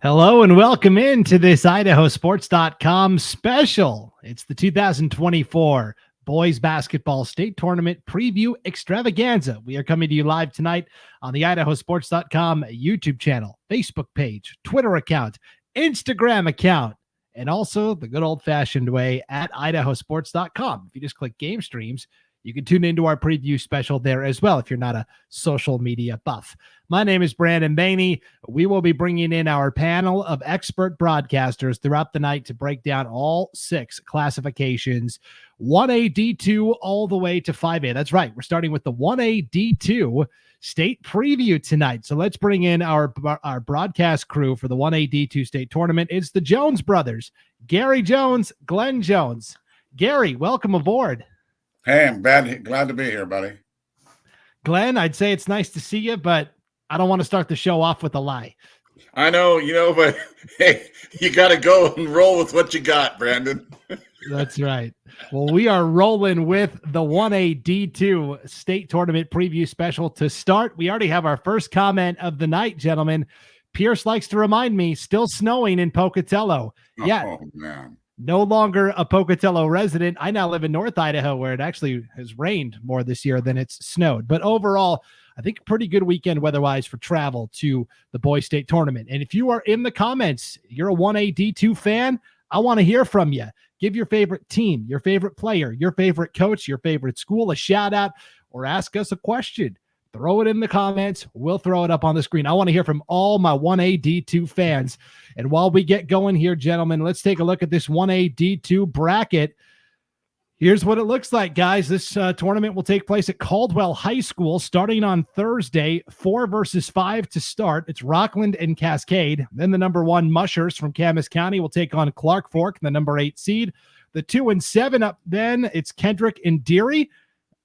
Hello and welcome into this IdahoSports.com special. It's the 2024 Boys Basketball State Tournament Preview Extravaganza. We are coming to you live tonight on the IdahoSports.com YouTube channel, Facebook page, Twitter account, Instagram account, and also the good old-fashioned way at IdahoSports.com. If you just click Game Streams, you can tune into our preview special there as well if you're not a social media buff. My name is Brandon Baney. We will be bringing in our panel of expert broadcasters throughout the night to break down all 6 classifications, 1AD2 all the way to 5A. That's right. We're starting with the 1AD2 state preview tonight. So let's bring in our broadcast crew for the 1AD2 state tournament. It's the Jones brothers, Gary Jones, Glenn Jones. Gary, welcome aboard. Hey, I'm glad to be here, buddy. Glenn, I'd say it's nice to see you, but I don't want to start the show off with a lie. I know, but hey, you got to go and roll with what you got, Brandon. That's right. Well, we are rolling with the 1AD2 state tournament preview special to start. We already have our first comment of the night, gentlemen. Pierce likes to remind me, still snowing in Pocatello. Oh, man. No longer a Pocatello resident. I now live in North Idaho, where it actually has rained more this year than it's snowed. But overall, I think a pretty good weekend weather-wise for travel to the Boys State Tournament. And if you are in the comments, you're a 1AD2 fan, I want to hear from you. Give your favorite team, your favorite player, your favorite coach, your favorite school a shout-out, or ask us a question. Throw it in the comments. We'll throw it up on the screen. I want to hear from all my 1AD2 fans. And while we get going here, gentlemen, let's take a look at this 1AD2 bracket. Here's what it looks like, guys. This tournament will take place at Caldwell High School starting on Thursday, 4 versus 5 to start. It's Rockland and Cascade. Then the number 1 Mushers from Camas County will take on Clark Fork, the number 8 seed. The 2 and 7 up then, it's Kendrick and Deary.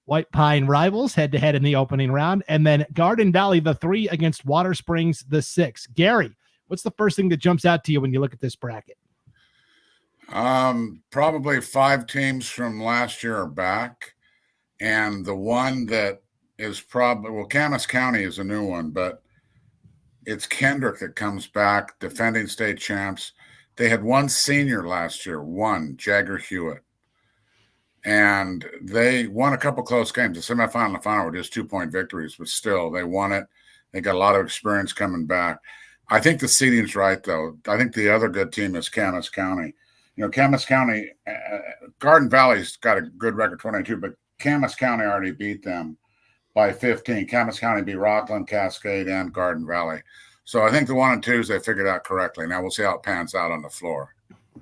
White Pine rivals head-to-head in the opening round. And then Garden Valley, the 3 against Water Springs, the 6. Gary, what's the first thing that jumps out to you when you look at this bracket? Probably 5 teams from last year are back. And the one that is probably, Camas County is a new one, but it's Kendrick that comes back, defending state champs. They had 1 senior last year, Jagger Hewitt. And they won a couple close games. The semifinal and the final were just 2-point victories, but still, they won it. They got a lot of experience coming back. I think the seeding's right, though. I think the other good team is Camas County. Camas County, Garden Valley's got a good record, 22, but Camas County already beat them by 15. Camas County beat Rockland, Cascade, and Garden Valley. So I think the 1 and 2s they figured out correctly. Now we'll see how it pans out on the floor.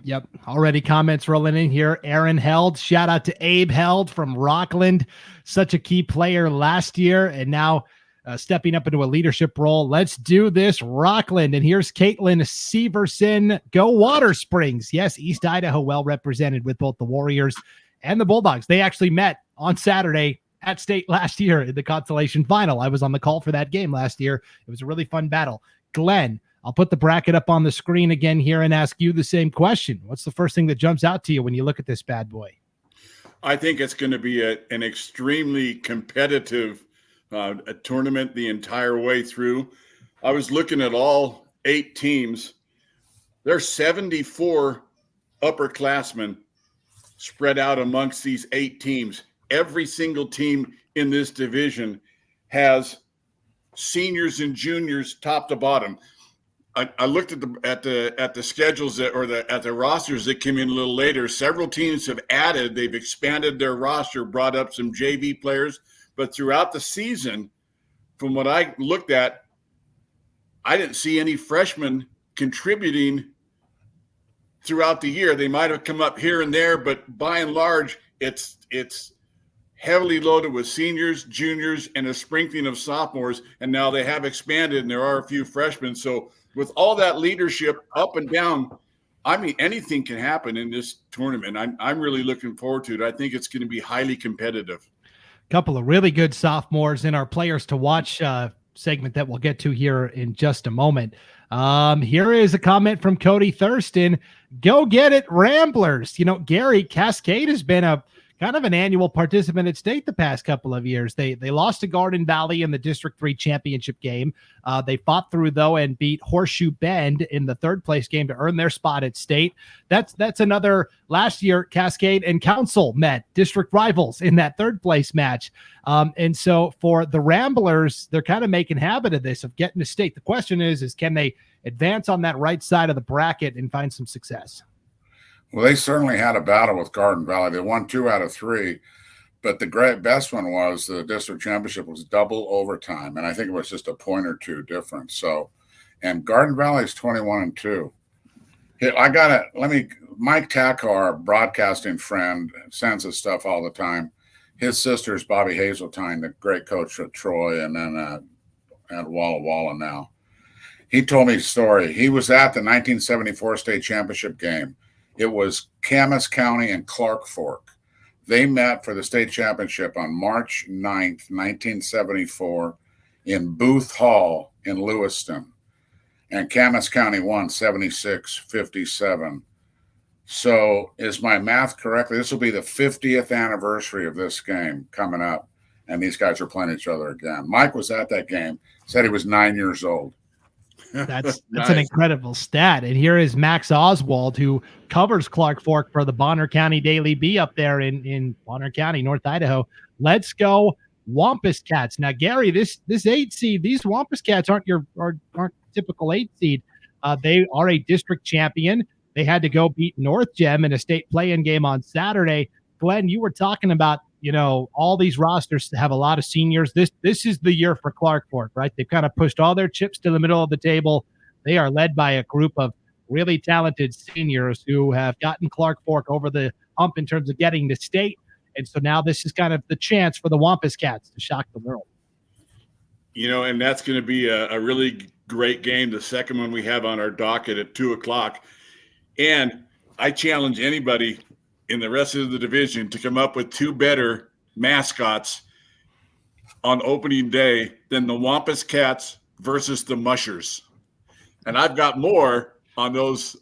Yep. Already comments rolling in here. Aaron Held. Shout out to Abe Held from Rockland. Such a key player last year and now stepping up into a leadership role. Let's do this, Rockland. And here's Caitlin Severson. Go Water Springs. Yes, East Idaho well represented with both the Warriors and the Bulldogs. They actually met on Saturday at state last year in the consolation final. I was on the call for that game last year. It was a really fun battle. Glenn, I'll put the bracket up on the screen again here and ask you the same question. What's the first thing that jumps out to you when you look at this bad boy? I think it's going to be an extremely competitive a tournament the entire way through. I was looking at all 8 teams. There's 74 upperclassmen spread out amongst these 8 teams. Every single team in this division has seniors and juniors top to bottom. I looked at the schedules at the rosters that came in a little later. Several teams have added, they've expanded their roster, brought up some JV players, but throughout the season, from what I looked at, I didn't see any freshmen contributing throughout the year. They might have come up here and there, but by and large, it's heavily loaded with seniors, juniors, and a sprinkling of sophomores. And now they have expanded, and there are a few freshmen. So with all that leadership up and down, I mean, anything can happen in this tournament. I'm really looking forward to it. I think it's going to be highly competitive. Couple of really good sophomores in our players to watch segment that we'll get to here in just a moment. Here is a comment from Cody Thurston. Go get it, Ramblers. Gary, Cascade has been a kind of an annual participant at state the past couple of years. They lost to Garden Valley in the District 3 championship game. They fought through, though, and beat Horseshoe Bend in the third place game to earn their spot at state. That's another. Last year, Cascade and Council met, district rivals, in that third place match. And so for the Ramblers, they're kind of making habit of this, of getting to state. The question is can they advance on that right side of the bracket and find some success? Well, they certainly had a battle with Garden Valley. They won 2 out of 3, but the best one was the district championship was double overtime, and I think it was just a point or two difference. So, and Garden Valley is 21-2. Mike Tackar, our broadcasting friend, sends us stuff all the time. His sister's Bobby Hazeltine, the great coach at Troy, and then at Walla Walla now. He told me a story. He was at the 1974 state championship game. It was Camas County and Clark Fork. They met for the state championship on March 9th, 1974 in Booth Hall in Lewiston. And Camas County won 76-57. So is my math correct? This will be the 50th anniversary of this game coming up, and these guys are playing each other again. Mike was at that game, said he was 9 years old. That's Nice. an incredible stat. And here is Max Oswald, who covers Clark Fork for the Bonner County Daily Bee up there in Bonner County, North Idaho. Let's go Wampus Cats. Now, Gary, this 8 seed, these Wampus Cats aren't typical 8 seed. They are a district champion. They had to go beat North Gem in a state play-in game on Saturday. Glenn, you were talking about, all these rosters have a lot of seniors. This is the year for Clark Fork, right? They've kind of pushed all their chips to the middle of the table. They are led by a group of really talented seniors who have gotten Clark Fork over the hump in terms of getting to state. And so now this is kind of the chance for the Wampus Cats to shock the world. And that's going to be a really great game, the second one we have on our docket at 2:00. And I challenge anybody in the rest of the division to come up with 2 better mascots on opening day than the Wampus Cats versus the Mushers. And I've got more on those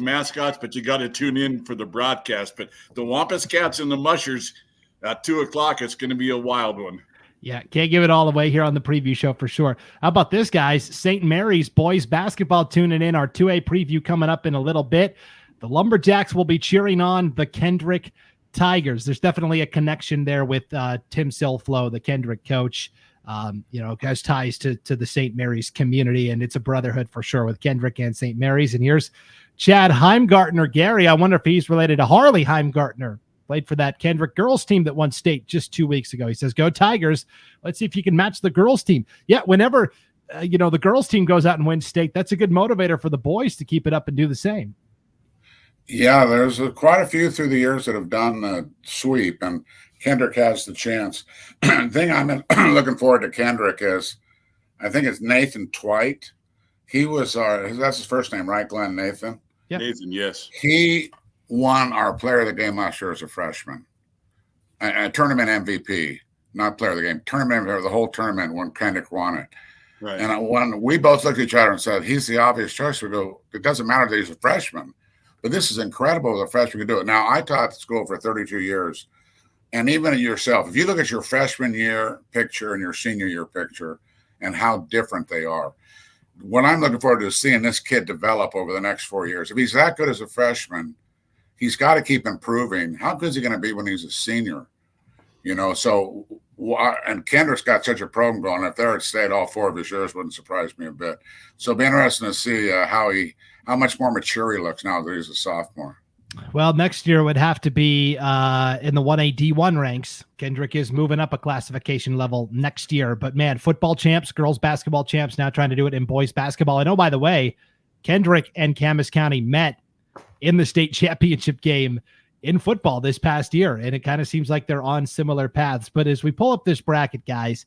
mascots, but you got to tune in for the broadcast. But the Wampus Cats and the Mushers at 2:00, it's going to be a wild one. Yeah, can't give it all away here on the preview show for sure. How about this, guys? St. Mary's boys basketball tuning in. Our 2A preview coming up in a little bit. The Lumberjacks will be cheering on the Kendrick Tigers. There's definitely a connection there with Tim Silflo, the Kendrick coach. Has ties to the St. Mary's community, and it's a brotherhood for sure with Kendrick and St. Mary's. And here's Chad Heimgartner. Gary, I wonder if he's related to Harley Heimgartner. Played for that Kendrick girls team that won state just 2 weeks ago. He says, go Tigers. Let's see if you can match the girls team. Yeah, whenever, the girls team goes out and wins state, that's a good motivator for the boys to keep it up and do the same. Yeah, there's quite a few through the years that have done the sweep, and Kendrick has the chance. The thing I'm looking forward to Kendrick is, I think it's Nathan Twite. He was that's his first name, right, Glenn? Nathan? Yeah. Nathan, yes. He won our player of the game last year as a freshman. A tournament MVP, not player of the game, tournament MVP, the whole tournament when Kendrick won it. Right. And when we both looked at each other and said, he's the obvious choice, we go, it doesn't matter that he's a freshman. But this is incredible that a freshman can do it. Now, I taught school for 32 years. And even yourself, if you look at your freshman year picture and your senior year picture and how different they are, what I'm looking forward to is seeing this kid develop over the next 4 years. If he's that good as a freshman, he's got to keep improving. How good is he going to be when he's a senior? And Kendrick's got such a program going. If they're at state all 4 of his years, wouldn't surprise me a bit. So it'll be interesting to see how much more mature he looks now that he's a sophomore. Well, next year would have to be in the 1AD1 ranks. Kendrick is moving up a classification level next year. But, man, football champs, girls basketball champs, now trying to do it in boys basketball. And, oh, by the way, Kendrick and Camas County met in the state championship game in football this past year. And it kind of seems like they're on similar paths. But as we pull up this bracket, guys,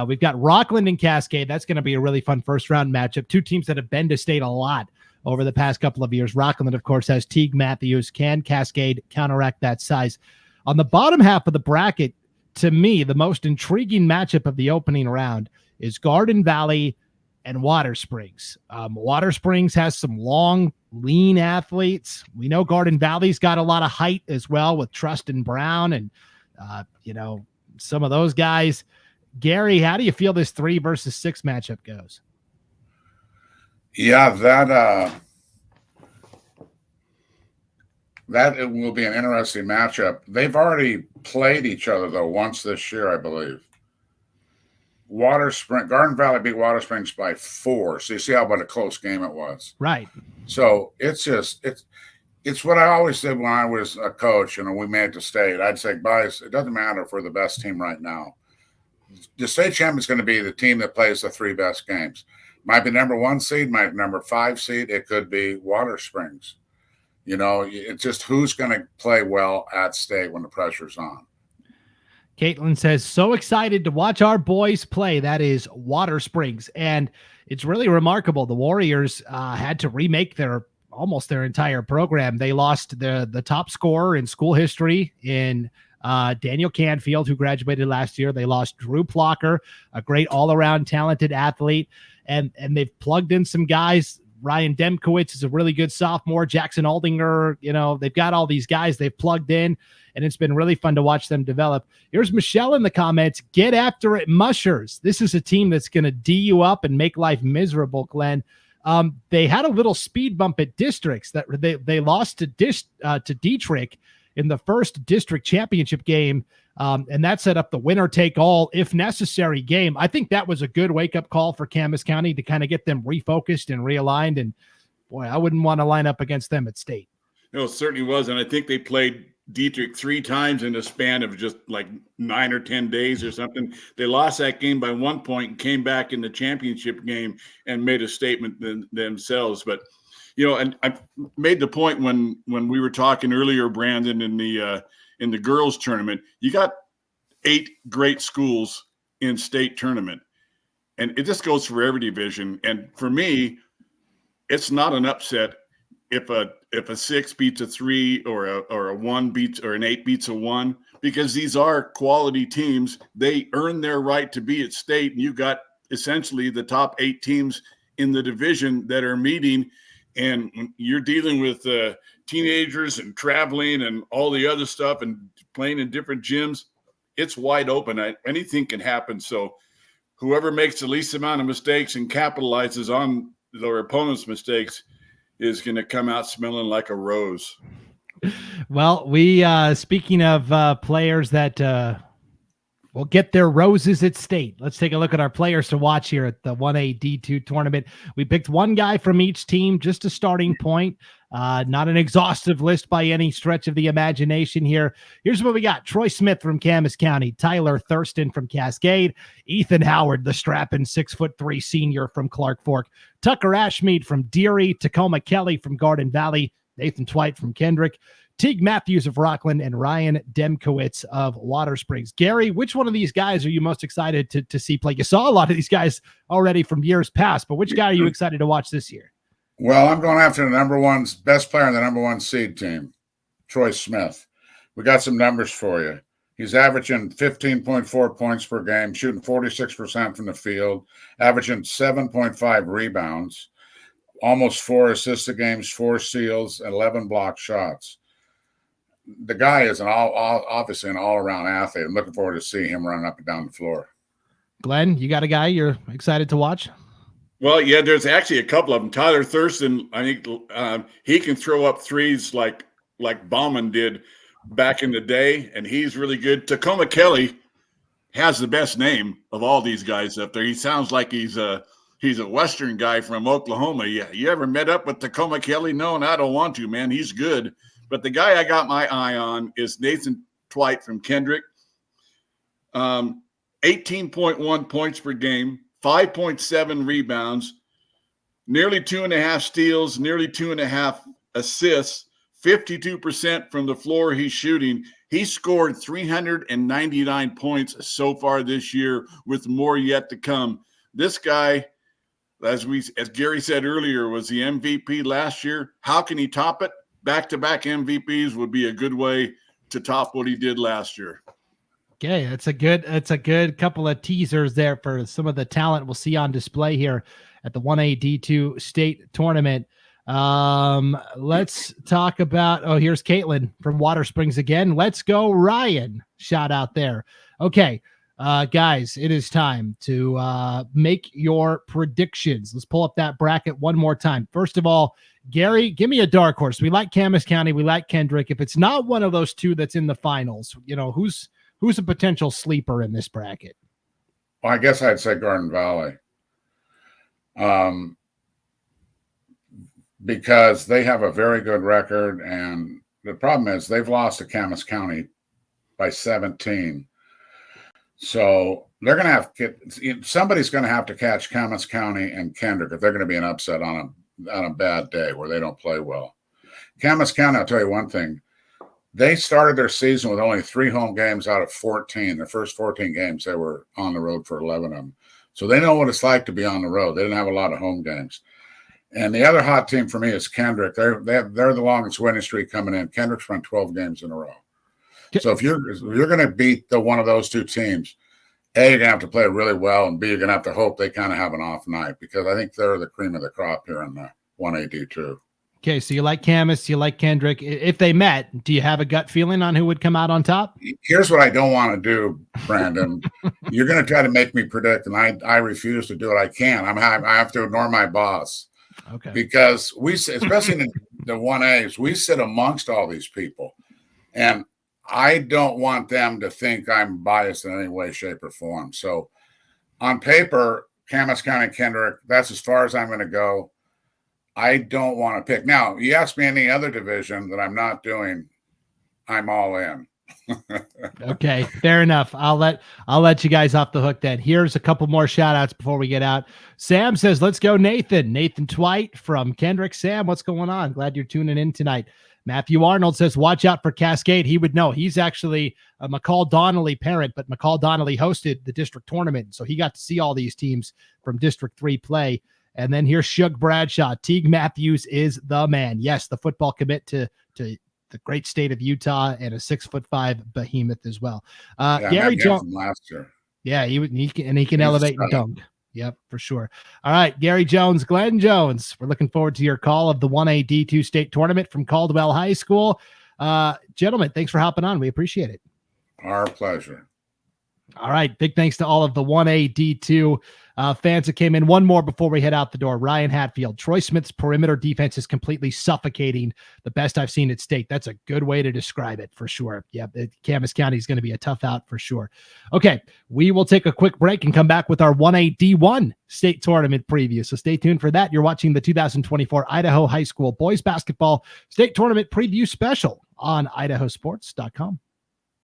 we've got Rockland and Cascade. That's going to be a really fun first-round matchup. 2 teams that have been to state a lot over the past couple of years. Rockland, of course, has Teague Matthews. Can Cascade counteract that size? On the bottom half of the bracket, to me, the most intriguing matchup of the opening round is Garden Valley and Water Springs. Water Springs has some long, lean athletes. We know Garden Valley's got a lot of height as well with Trustin Brown and, some of those guys. Gary, how do you feel this 3 versus 6 matchup goes? Yeah, that it will be an interesting matchup. They've already played each other, though, once this year, I believe. Garden Valley beat Water Springs by 4. So you see what a close game it was. Right. So it's what I always did when I was a coach and we made the state. I'd say, guys, it doesn't matter if we're the best team right now. The state champion is going to be the team that plays the 3 best games. Might be number 1 seed, might be number 5 seed. It could be Water Springs. It's just who's going to play well at state when the pressure's on. Caitlin says, so excited to watch our boys play. That is Water Springs. And it's really remarkable. The Warriors had to remake almost their entire program. They lost the top scorer in school history in Daniel Canfield, who graduated last year. They lost Drew Plocker, a great all-around talented athlete. And they've plugged in some guys. Ryan Demkowitz is a really good sophomore. Jackson Aldinger, they've got all these guys they've plugged in, and it's been really fun to watch them develop. Here's Michelle in the comments. Get after it, Mushers. This is a team that's going to D you up and make life miserable, Glenn. They had a little speed bump at districts that they lost to Dietrich in the first district championship game. And that set up the winner take all, if necessary, game. I think that was a good wake up call for Camas County to kind of get them refocused and realigned. And boy, I wouldn't want to line up against them at state. No, it certainly was. And I think they played Dietrich 3 times in a span of just like 9 or 10 days or something. They lost that game by 1 point and came back in the championship game and made a statement themselves. But, and I made the point when we were talking earlier, Brandon, in the girls tournament, you got 8 great schools in state tournament, and it just goes for every division. And for me, it's not an upset if a 6 beats a 3 or a 1 beats or an 8 beats a 1, because these are quality teams. They earn their right to be at state, and you got essentially the top 8 teams in the division that are meeting. And when you're dealing with teenagers and traveling and all the other stuff and playing in different gyms, it's wide open. Anything can happen. So whoever makes the least amount of mistakes and capitalizes on their opponent's mistakes is going to come out smelling like a rose. Well, we speaking of players that will get their roses at state, let's take a look at our players to watch here at the 1AD2 tournament. We picked one guy from each team, just a starting point. Not an exhaustive list by any stretch of the imagination here. Here's what we got. Troy Smith from Camas County, Tyler Thurston from Cascade, Ethan Howard, the strapping 6'3" senior from Clark Fork, Tucker Ashmead from Deary, Tacoma Kelly from Garden Valley, Nathan Twite from Kendrick, Teague Matthews of Rockland, and Ryan Demkowitz of Water Springs. Gary, which one of these guys are you most excited to see play? You saw a lot of these guys already from years past, but which guy are you excited to watch this year? Well, I'm going after the best player in the number 1 seed team, Troy Smith. We got some numbers for you. He's averaging 15.4 points per game, shooting 46% from the field, averaging 7.5 rebounds, almost 4 assists a game, 4 steals, 11 block shots. The guy is obviously an all-around athlete. I'm looking forward to seeing him running up and down the floor. Glenn, you got a guy you're excited to watch? Well, yeah, there's actually a couple of them. Tyler Thurston, I think he can throw up threes like Bauman did back in the day, and he's really good. Tacoma Kelly has the best name of all these guys up there. He sounds like he's a Western guy from Oklahoma. Yeah, you ever met up with Tacoma Kelly? No, and I don't want to, man. He's good. But the guy I got my eye on is Nathan Twite from Kendrick. 18.1 points per game, 5.7 rebounds, nearly 2.5 steals, nearly 2.5 assists, 52% from the floor he's shooting. He scored 399 points so far this year, with more yet to come. This guy, as Gary said earlier, was the MVP last year. How can he top it? Back-to-back MVPs would be a good way to top what he did last year. Okay, it's a good couple of teasers there for some of the talent we'll see on display here at the 1AD2 state tournament. Let's talk about, here's Caitlin from Water Springs again. Let's go, Ryan. Shout out there. Okay. Guys, it is time to make your predictions. Let's pull up that bracket one more time. First of all, Gary, give me a dark horse. We like Camas County. We like Kendrick. If it's not one of those two that's in the finals, who's a potential sleeper in this bracket? Well, I guess I'd say Garden Valley. Because they have a very good record, and the problem is they've lost to Camas County by 17. So they're going to have to somebody's going to have to catch Camas County and Kendrick if they're going to be an upset on a bad day where they don't play well. Camas County, I'll tell you one thing. They started their season with only 3 home games out of 14. The first 14 games, they were on the road for 11 of them. So they know what it's like to be on the road. They didn't have a lot of home games. And the other hot team for me is Kendrick. They're the longest winning streak coming in. Kendrick's run 12 games in a row. So if you're going to beat one of those two teams, A, you're going to have to play really well, and B, you're going to have to hope they kind of have an off night, because I think they're the cream of the crop here in the 1AD2. Okay, so you like Camas, you like Kendrick. If they met, do you have a gut feeling on who would come out on top? Here's what I don't want to do, Brandon. You're going to try to make me predict, and I refuse to do it. I can't. I have to ignore my boss. Okay. Because we, especially in the 1As, we sit amongst all these people, and I don't want them to think I'm biased in any way, shape, or form. So on paper, Camas County, Kendrick, that's as far as I'm going to go. I don't want to pick. Now, you ask me any other division that I'm not doing, I'm all in. Okay, fair enough. I'll let you guys off the hook then. Here's a couple more shout outs before we get out. Sam says, let's go, Nathan. Nathan Twite from Kendrick. Sam, what's going on? Glad you're tuning in tonight. Matthew Arnold says, watch out for Cascade. He would know. He's actually a McCall Donnelly parent, but McCall Donnelly hosted the district tournament, so he got to see all these teams from District 3 play. And then here's Shug Bradshaw. Teague Matthews is the man. Yes, the football commit to the great state of Utah, and a 6'5" behemoth as well. Gary Jones last year. Yeah, he can elevate and dunk. Yep, for sure. All right, Gary Jones, Glenn Jones. We're looking forward to your call of the 1AD2 state tournament from Caldwell High School. Gentlemen, thanks for hopping on. We appreciate it. Our pleasure. All right, big thanks to all of the 1AD2 fans that came in. One more before we head out the door. Ryan Hatfield, Troy Smith's perimeter defense is completely suffocating. The best I've seen at state. That's a good way to describe it for sure. Yeah, Camas County is going to be a tough out for sure. Okay, we will take a quick break and come back with our 1AD1 state tournament preview. So stay tuned for that. You're watching the 2024 Idaho High School Boys Basketball State Tournament Preview Special on IdahoSports.com.